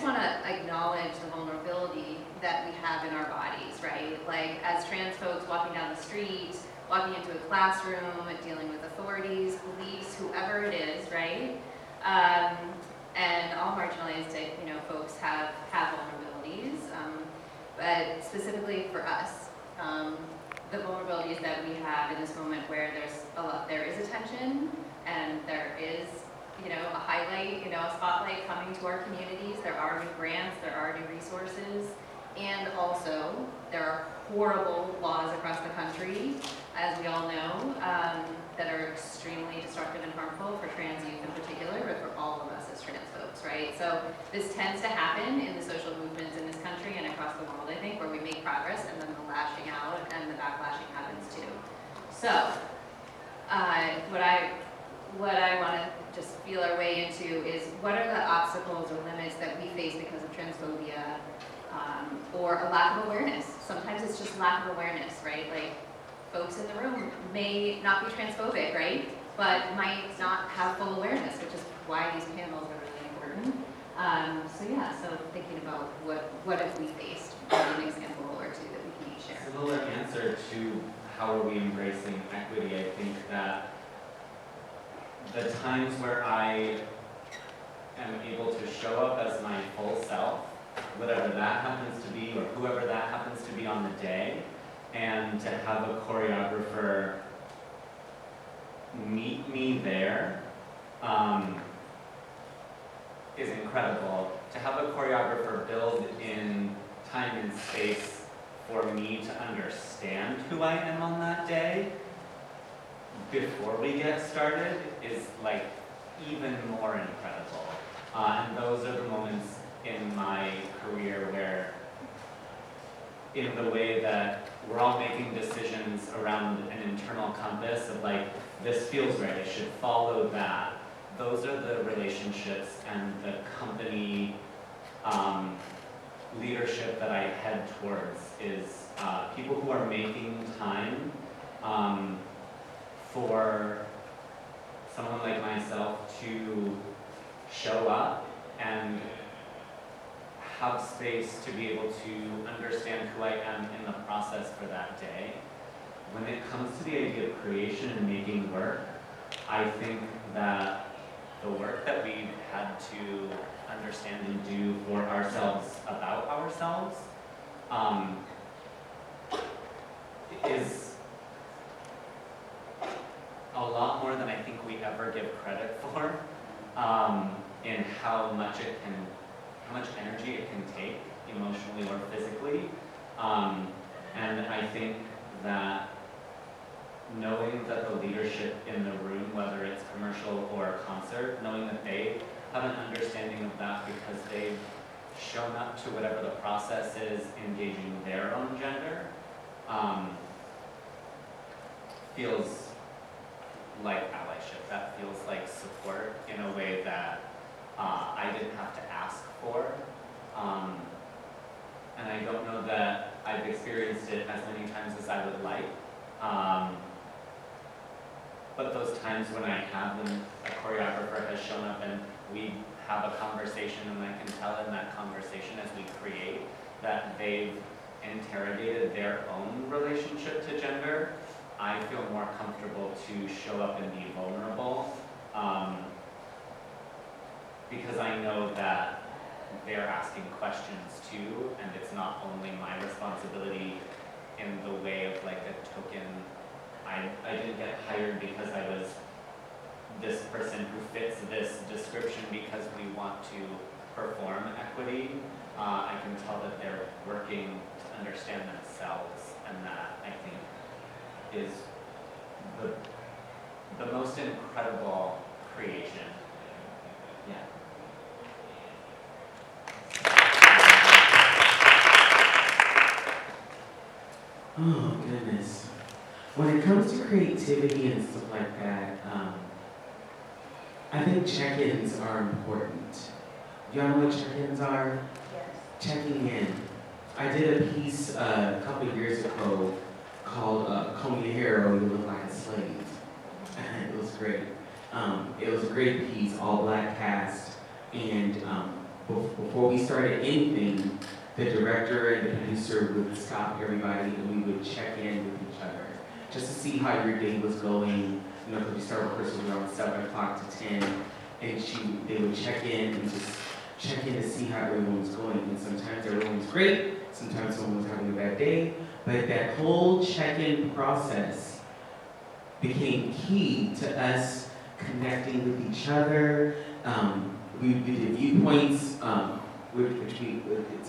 want to acknowledge the vulnerability that we have in our bodies, right? Like, as trans folks walking down the street, walking into a classroom, dealing with authorities, police, whoever it is, right? And all marginalized, folks have vulnerabilities, but specifically for us, the vulnerabilities that we have in this moment where there is attention and there is, a highlight, a spotlight coming to our communities. There are new grants, there are new resources, and also there are horrible laws across the country, as we all know, that are extremely destructive and harmful for trans youth in particular, but for all of us as trans folks, right? So this tends to happen in the social movements in this country and across the world, I think, where we make progress and then the lashing out and the backlashing happens too. So, what I want to just feel our way into is what are the obstacles or limits that we face because of transphobia, or a lack of awareness. Sometimes it's just lack of awareness, right? Like, folks in the room may not be transphobic, right? But might not have full awareness, which is why these panels are really important. So thinking about what have we faced, maybe an example or two that we can each share. Similar answer to how are we embracing equity, I think that the times where I am able to show up as my full self, whatever that happens to be, or whoever that happens to be on the day, and to have a choreographer meet me there is incredible. To have a choreographer build in time and space for me to understand who I am on that day before we get started is like even more incredible. And those are the moments in my career where, in the way that we're all making decisions around an internal compass of like, this feels right, I should follow that. Those are the relationships and the company leadership that I head towards is people who are making time for someone like myself to show up and have space to be able to understand who I am in the process for that day. When it comes to the idea of creation and making work, I think that the work that we've had to understand and do for ourselves about ourselves is a lot more than I think we ever give credit for in how much energy it can take emotionally or physically. And I think that knowing that the leadership in the room, whether it's commercial or concert, knowing that they have an understanding of that because they've shown up to whatever the process is engaging their own gender, feels like allyship. That feels like support in a way that I didn't have to ask for. And I don't know that I've experienced it as many times as I would like. But those times when I have, when a choreographer has shown up and we have a conversation, and I can tell in that conversation as we create that they've interrogated their own relationship to gender, I feel more comfortable to show up and be vulnerable because I know that they're asking questions too, and it's not only my responsibility in the way of like a token. I didn't get hired because I was this person who fits this description because we want to perform equity. I can tell that they're working to understand themselves, and that I think is the most incredible creation. Yeah. Oh, goodness. When it comes to creativity and stuff like that, I think check-ins are important. Y'all know what check-ins are? Yes. Checking in. I did a piece a couple of years ago called Comb Your Hair or You Look Like a Slave. It was great. It was a great piece, all black cast, and before we started anything, the director and the producer would stop everybody and we would check in with each other, just to see how your day was going. You know, because we started rehearsal around 7 o'clock to 10, and they would check in and just check in to see how everyone was going. And sometimes everyone was great, sometimes someone was having a bad day, but that whole check-in process became key to us connecting with each other. We did viewpoints, it's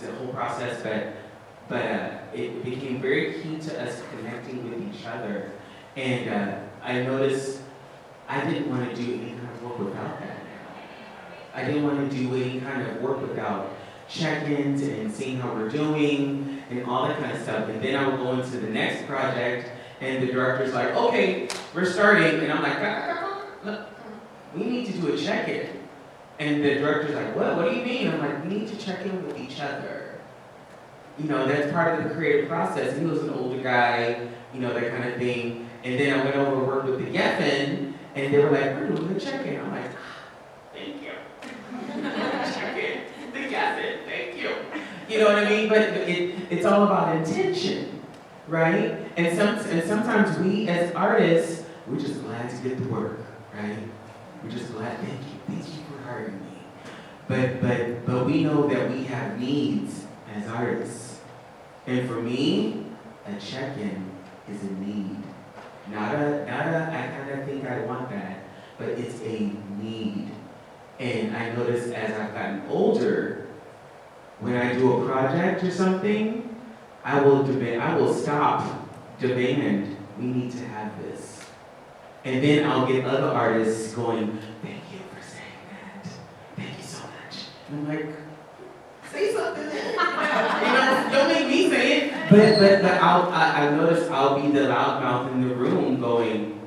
a whole process, but it became very key to us connecting with each other. And I noticed I didn't want to do any kind of work without that. I didn't want to do any kind of work without check-ins and seeing how we're doing and all that kind of stuff. And then I would go into the next project and the director's like, okay, we're starting. And I'm like, look, we need to do a check-in. And the director's like, what do you mean? I'm like, we need to check in with each other. You know, that's part of the creative process. He was an older guy, you know, that kind of thing. And then I went over and worked with the Geffen, and they were like, we're doing a check-in. I'm like, thank you. Check-in, the Geffen, thank you. You know what I mean? But it's all about intention, right? And sometimes we as artists, we're just glad to get to work, right? We're just glad, thank you for hiring me. But we know that we have needs as artists. And for me, a check-in is a need. Not a, I kind of think I want that, but it's a need. And I notice as I've gotten older, when I do a project or something, I will stop, demand, we need to have this. And then I'll get other artists going, thank you for saying that. Thank you so much. And I'm like, say something. You know, don't make me say it. But I notice I'll be the loudmouth in the room going,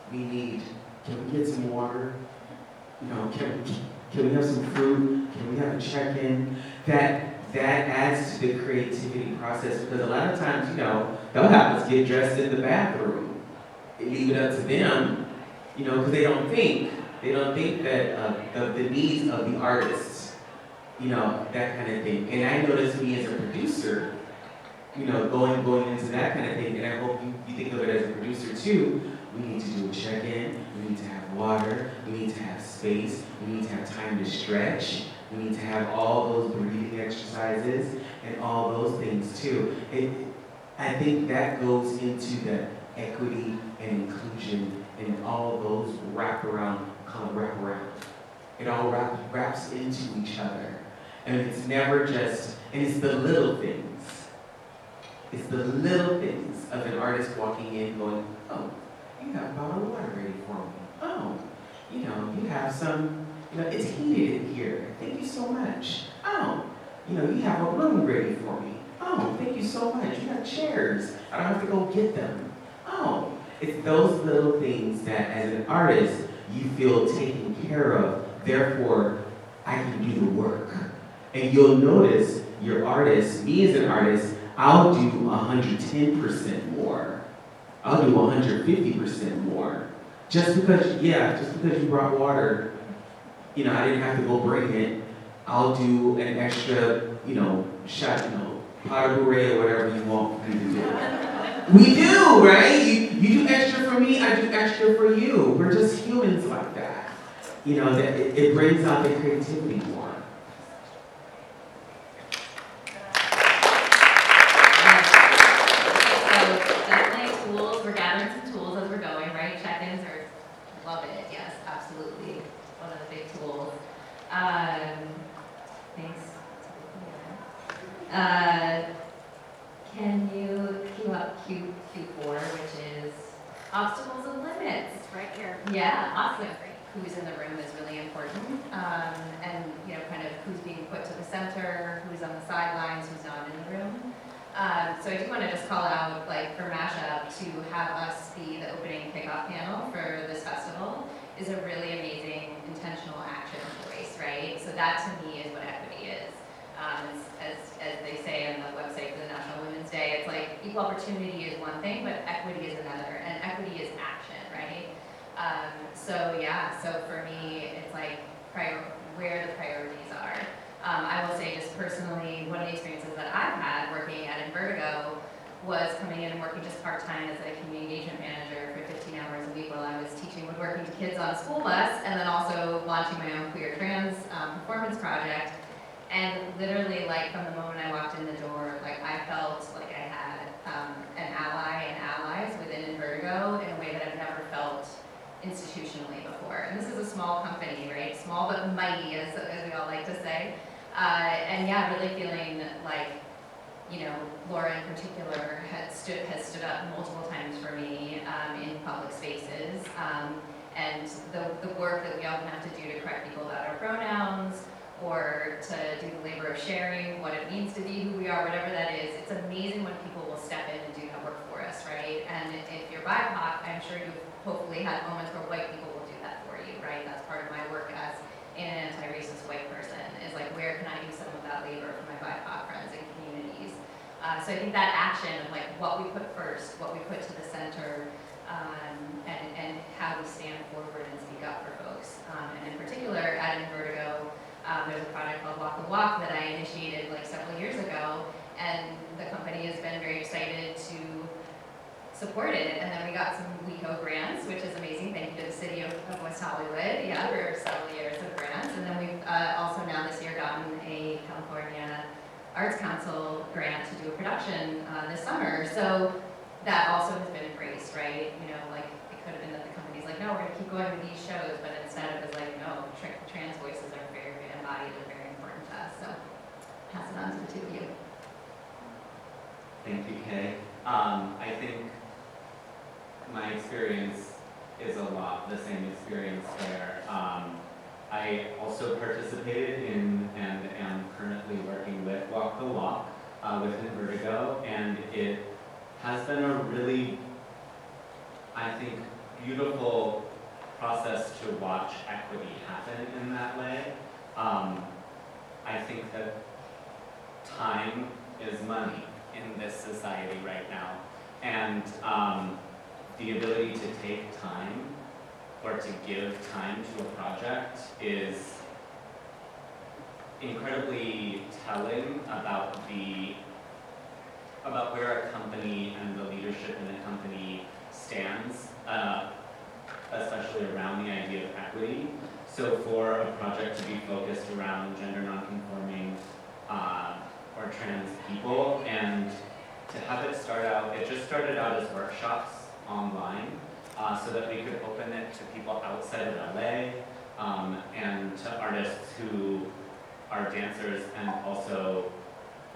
can we get some water? You know, can we have some fruit? Can we have a check-in? That adds to the creativity process, because a lot of times, you know, they'll have us get dressed in the bathroom. Leave it up to them, you know, because they don't think that the needs of the artists, you know, that kind of thing. And I notice me as a producer, you know, going into that kind of thing, and I hope you think of it as a producer too. We need to do a check-in, we need to have water, we need to have space, we need to have time to stretch, we need to have all those breathing exercises and all those things too. I think that goes into the equity and inclusion and all those wraparound. It all wraps into each other. And it's never just, and it's the little things. It's the little things of an artist walking in going, oh, you have a bottle of water ready for me. Oh, you know, you have some, you know, it's heated in here. Thank you so much. Oh, you know, you have a room ready for me. Oh, thank you so much. You have chairs. I don't have to go get them. Oh, it's those little things that as an artist, you feel taken care of. Therefore, I can do the work. And you'll notice your artist, me as an artist, I'll do 110% more. I'll do 150% more. Just because you brought water, you know, I didn't have to go bring it. I'll do an extra, you know, shot, you know, pot of bouret or whatever you want me to do. We do, right? You do extra for me, I do extra for you. We're just humans like that. You know, that it brings out the creativity more. We're gathering some tools as we're going, right? Check-ins are, love it, yes, absolutely. One of the big tools. Thanks. Can you cue up Q4, which is obstacles and limits? It's right here. Yeah, awesome. Who's in the room is really important. And, you know, kind of who's being put to the center, who's on the sidelines, who's not in the room. So I do want to just call out, like, for Mashup, to have us be the opening kickoff panel for this festival is a really amazing intentional action choice, right? So that to me is what equity is. As they say on the website for the National Women's Day, it's like equal opportunity is one thing, but equity is another, and equity is action, right? So for me, it's like where the priorities are. I will say just personally, one of the experiences that I've had working at Invertigo was coming in and working just part-time as a community engagement manager for 15 hours a week while I was teaching woodworking to kids on a school bus, and then also launching my own queer trans performance project. And literally, like, from the moment I walked in the door, like, I felt like I had an ally and allies within Invertigo in a way that I've never felt institutionally before. And this is a small company, right? Small but mighty, as we all like to say. And yeah, really feeling like, you know, Laura in particular has stood up multiple times for me in public spaces. And the work that we often have to do to correct people about our pronouns, or to do the labor of sharing what it means to be who we are, whatever that is, it's amazing when people will step in and do that work for us, right? And if you're BIPOC, I'm sure you've hopefully had moments where white people will do that for you, right? That's part of my work as an anti-racist white person, is like, where can I do some of that labor for my BIPOC friends and communities? So I think that action of like what we put first, what we put to the center, and how we stand forward and speak up for folks. And in particular, at Invertigo, there's a project called Walk the Walk that I initiated like several years ago, and the company has been very excited to support it. And then we got some WECO grants, which is amazing. Thank you to the city of West Hollywood, yeah, for several years of grants. And then we've also now this year gotten a California Arts Council grant to do a production this summer. So that also has been embraced, right? You know, like it could have been that the company's like, no, we're gonna keep going with these shows, but instead it was like, no, trans voices are very, very embodied and very important to us. So pass it on to the two of you. Thank you, Kay. I think my experience is a lot the same experience where I also participated in and am currently working with Walk the Walk with Invertigo, and it has been a really, I think, beautiful process to watch equity happen in that way. I think that time is money in this society right now, and the ability to take time or to give time to a project is incredibly telling about where a company and the leadership in the company stands, especially around the idea of equity. So for a project to be focused around gender nonconforming or trans people, and to have it start out, it just started out as workshops online, so that we could open it to people outside of LA, and to artists who are dancers and also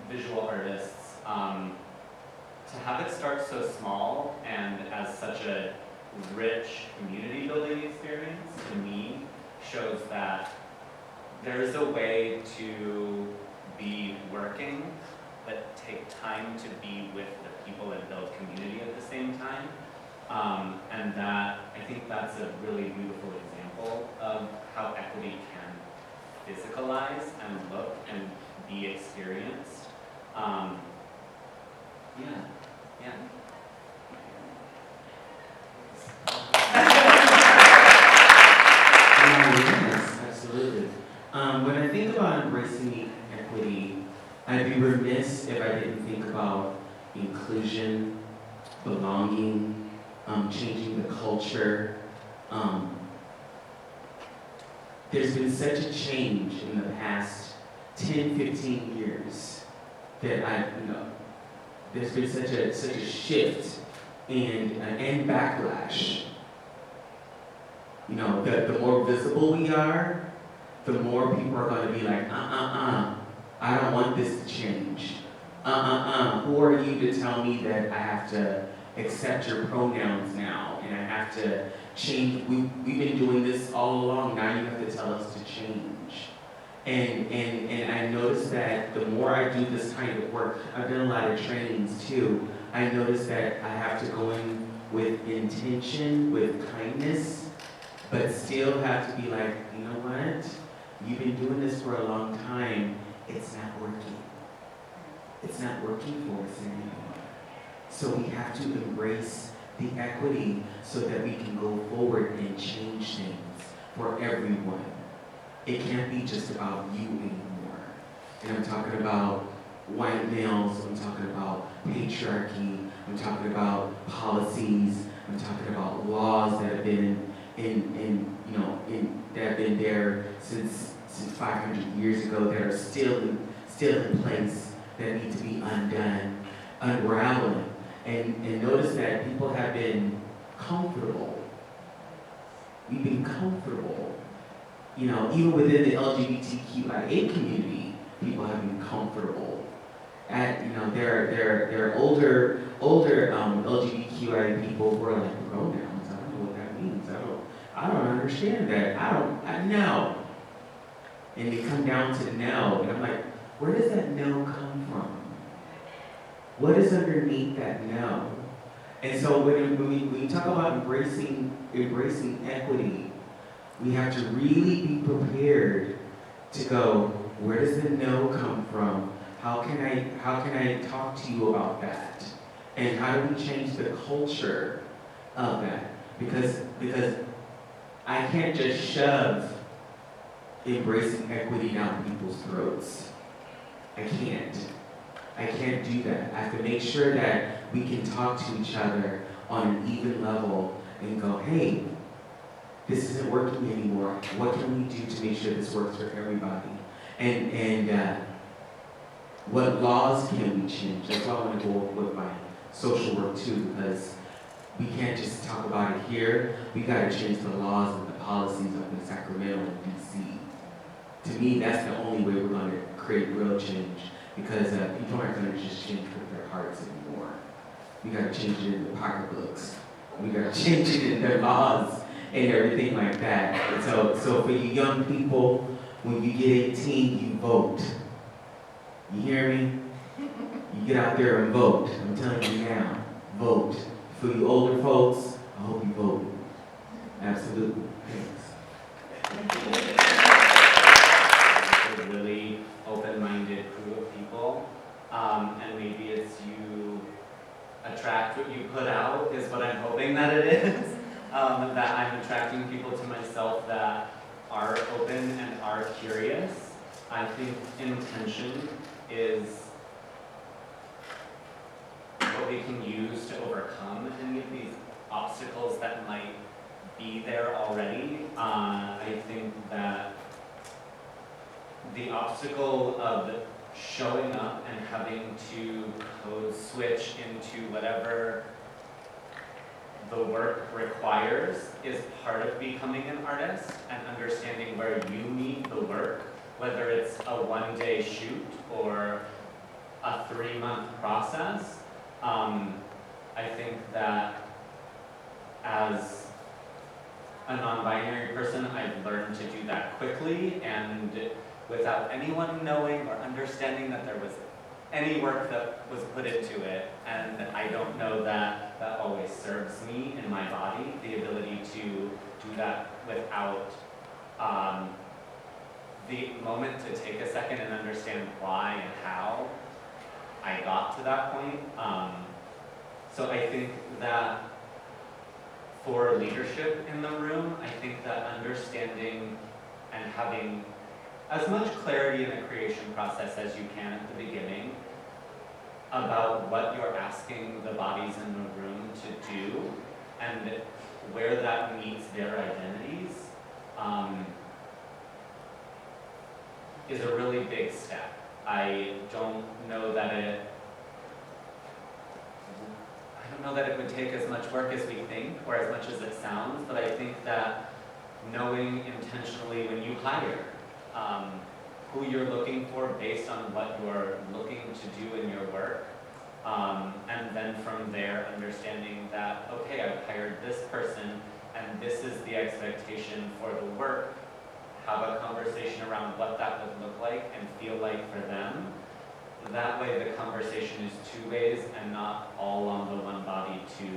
visual artists. To have it start so small and as such a rich community building experience, to me, shows that there is a way to be working, but take time to be with the people and build community at the same time. And that, I think that's a really beautiful example of how equity can physicalize and look and be experienced. Yeah. Yes, absolutely. When I think about embracing equity, I'd be remiss if I didn't think about inclusion, belonging, changing the culture. There's been such a change in the past 10, 15 years that there's been such a shift and backlash. You know, the more visible we are, the more people are going to be like, I don't want this to change. Who are you to tell me that I have to accept your pronouns now and I have to change? We've been doing this all along, now you have to tell us to change. And I noticed that the more I do this kind of work, I've done a lot of trainings too, I noticed that I have to go in with intention, with kindness, but still have to be like, you know what? You've been doing this for a long time, it's not working. It's not working for us anymore. So we have to embrace the equity so that we can go forward and change things for everyone. It can't be just about you anymore. And I'm talking about white males, I'm talking about patriarchy, I'm talking about policies, I'm talking about laws that have been that have been there since 500 years ago that are still in place that need to be undone, unraveling. And notice that people have been comfortable. We've been comfortable. Even within the LGBTQIA community, people have been comfortable. There are older LGBTQIA people who are like pronouns. I don't know what that means. I don't understand that. I know. And they come down to no, and I'm like, where does that no come from? What is underneath that no? And so when we talk about embracing equity, we have to really be prepared to go, where does the no come from? How can I talk to you about that? And how do we change the culture of that? Because I can't just shove embracing equity down people's throats. I can't do that. I have to make sure that we can talk to each other on an even level and go, hey, this isn't working anymore. What can we do to make sure this works for everybody? And what laws can we change? That's why I want to go with my social work too, because we can't just talk about it here. We got to change the laws and the policies up in Sacramento and DC. To me, that's the only way we're going to create real change, because people aren't going to just change with their hearts anymore. We got to change it in the pocketbooks. We got to change it in their laws and everything like that. And so for you young people, when you get 18, you vote. You hear me? You get out there and vote. I'm telling you now, vote. For you older folks, I hope you vote. Absolutely. Thanks. A really open-minded crew of people, and maybe it's you attract what you put out is what I'm hoping that it is. That I'm attracting people to myself that are open and are curious. I think intention is what we can use to overcome any of these obstacles that might be there already. I think that the obstacle of showing up and having to code switch into whatever the work requires is part of becoming an artist, and understanding where you need the work, whether it's a one-day shoot or a 3-month process. I think that as a non-binary person, I've learned to do that quickly and without anyone knowing or understanding that there was any work that was put into it. And I don't know that that always serves me in my body, the ability to do that without the moment to take a second and understand why and how I got to that point. So I think that for leadership in the room, I think that understanding and having as much clarity in the creation process as you can at the beginning about what you're asking the bodies in the room to do and where that meets their identities is a really big step. I don't know that it would take as much work as we think or as much as it sounds, but I think that knowing intentionally when you hire who you're looking for based on what you're looking to do in your work, and then from there understanding that, okay, I've hired this person and this is the expectation for the work. Have a conversation around what that would look like and feel like for them. That way the conversation is two ways and not all on the one body to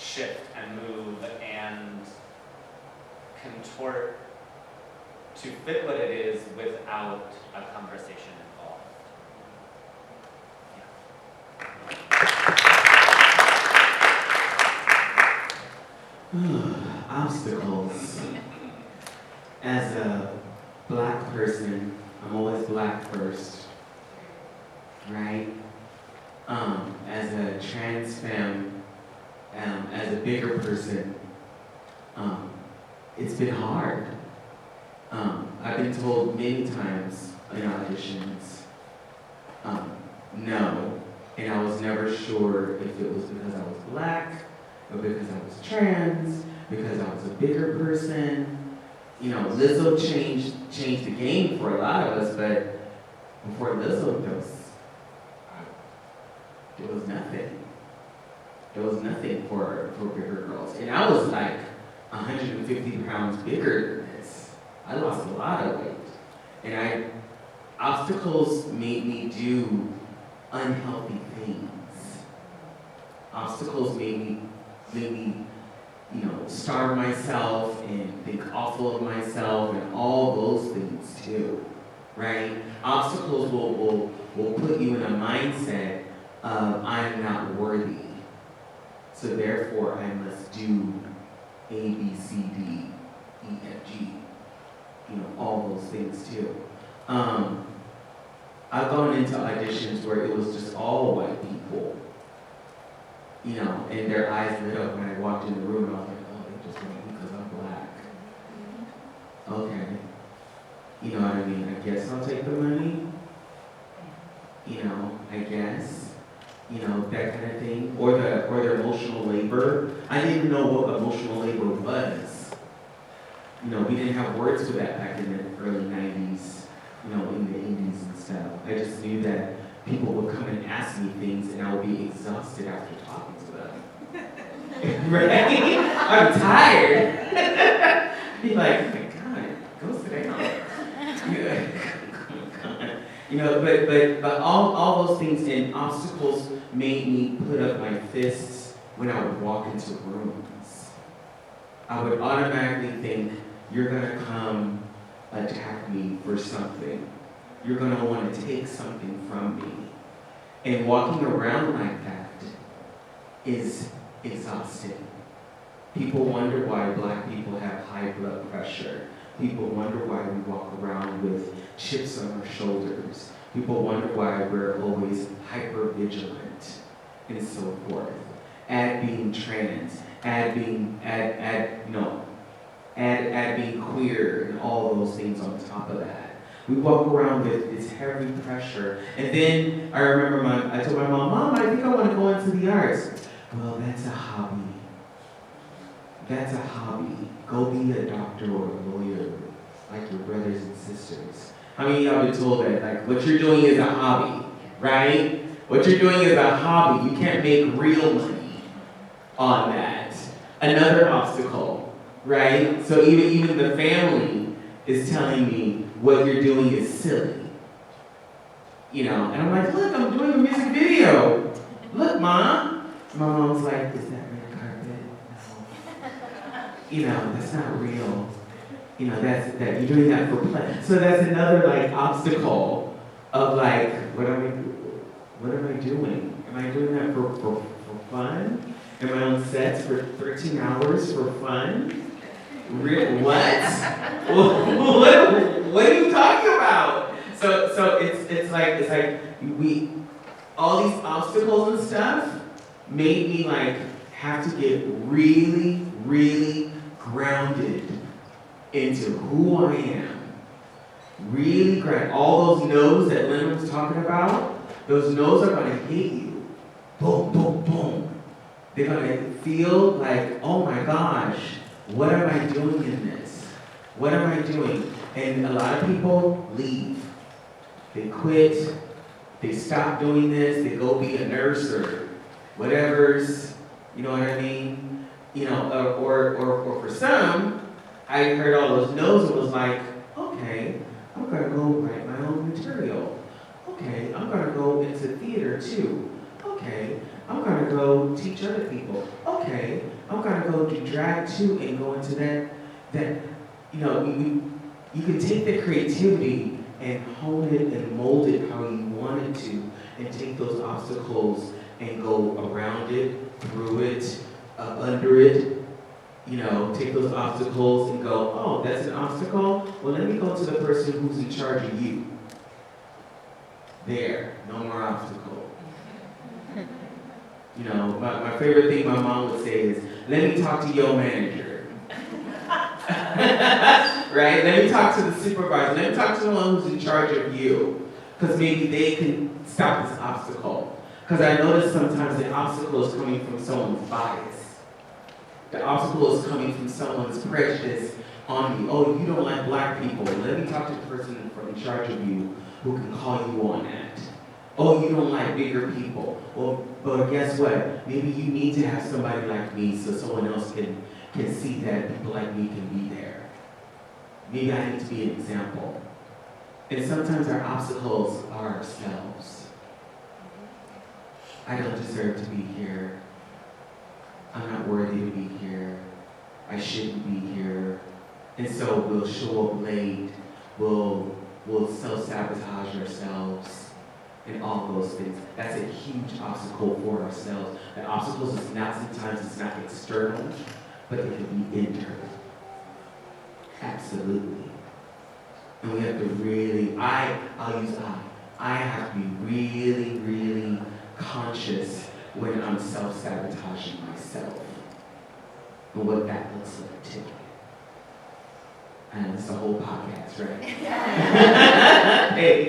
shift and move and contort to fit what it is without a conversation involved. Obstacles. As a Black person I'm always black first, right? As a trans femme, as a bigger person, it's been hard. I've been told many times in auditions, no, and I was never sure if it was because I was black, or because I was trans, because I was a bigger person. You know, Lizzo changed the game for a lot of us, but before Lizzo, there was nothing. There was nothing for bigger girls. And I was like 150 pounds bigger than this. I lost a lot of weight. And obstacles made me do unhealthy things. Obstacles made me, you know, starve myself and think awful of myself and all those things too, right? Obstacles will put you in a mindset of I'm not worthy, so therefore I must do A, B, C, D, E, F, G, you know, all those things too. I've gone into auditions where it was just all white people, you know, and their eyes lit up when I walked in the room, and I was like, oh, they just want me because I'm black. Okay. You know what I mean? I guess I'll take the money. You know, I guess. You know, that kind of thing. Or the emotional labor. I didn't even know what emotional labor was. You know, we didn't have words for that back in the early 90s, you know, in the 80s and stuff. I just knew that people would come and ask me things and I would be exhausted after talking to them. Right? I'm tired. Be like, oh my God, go sit down. You know, but all those things and obstacles made me put up my fists when I would walk into rooms. I would automatically think, you're gonna come attack me for something. You're gonna want to take something from me. And walking around like that is exhausting. People wonder why black people have high blood pressure. People wonder why we walk around with chips on our shoulders. People wonder why we're always hyper-vigilant and so forth. Add being trans, add being queer and all those things on top of that. We walk around with this heavy pressure. And then I remember I told my mom, I think I want to go into the arts. Well, that's a hobby. That's a hobby. Go be a doctor or a lawyer, like your brothers and sisters. How many of y'all been told that, like, what you're doing is a hobby, right? What you're doing is a hobby. You can't make real money on that. Another obstacle, right? So even the family is telling me what you're doing is silly. You know, and I'm like, look, I'm doing a music video. Look, Mom. My mom's like, is that red carpet? No. You know, that's not real. You know, that you're doing that for play. So that's another like obstacle of like, what am I doing? Am I doing that for fun? Am I on sets for 13 hours for fun? What? What are you talking about? So it's like we all these obstacles and stuff made me like have to get really, really grounded into who I am. Really grounded. All those no's that Lennon was talking about, those no's are gonna hit you. Boom, boom, boom. They're gonna feel like, oh my gosh, what am I doing in this? What am I doing? And a lot of people leave. They quit. They stop doing this. They go be a nurse or whatever's, you know what I mean? You know, or for some, I heard all those no's and was like, okay, I'm gonna go write my own material. Okay, I'm gonna go into theater too. Okay, I'm gonna go teach other people. Okay, I'm gonna go do drag too and go into that you know, you can take the creativity and hone it and mold it how you want it to, and take those obstacles and go around it, through it, under it, take those obstacles and go, oh, that's an obstacle? Well, let me go to the person who's in charge of you. There, no more obstacle. My favorite thing my mom would say is, let me talk to your manager. Right? Let me talk to the supervisor. Let me talk to someone who's in charge of you. Because maybe they can stop this obstacle. Because I notice sometimes the obstacle is coming from someone's bias. The obstacle is coming from someone's prejudice on you. Oh, you don't like black people. Let me talk to the person in charge of you who can call you on that. Oh, you don't like bigger people. Well, but guess what? Maybe you need to have somebody like me so someone else can see that people like me can be there. Maybe I need to be an example. And sometimes our obstacles are ourselves. I don't deserve to be here. I'm not worthy to be here. I shouldn't be here. And so we'll show up late. We'll self-sabotage ourselves and all those things. That's a huge obstacle for ourselves. The obstacles is not sometimes it's not external, but it can be internal. Absolutely. And we have to really, I'll use I have to be really, really conscious when I'm self-sabotaging myself and what that looks like too. And it's a whole podcast, right? Hey,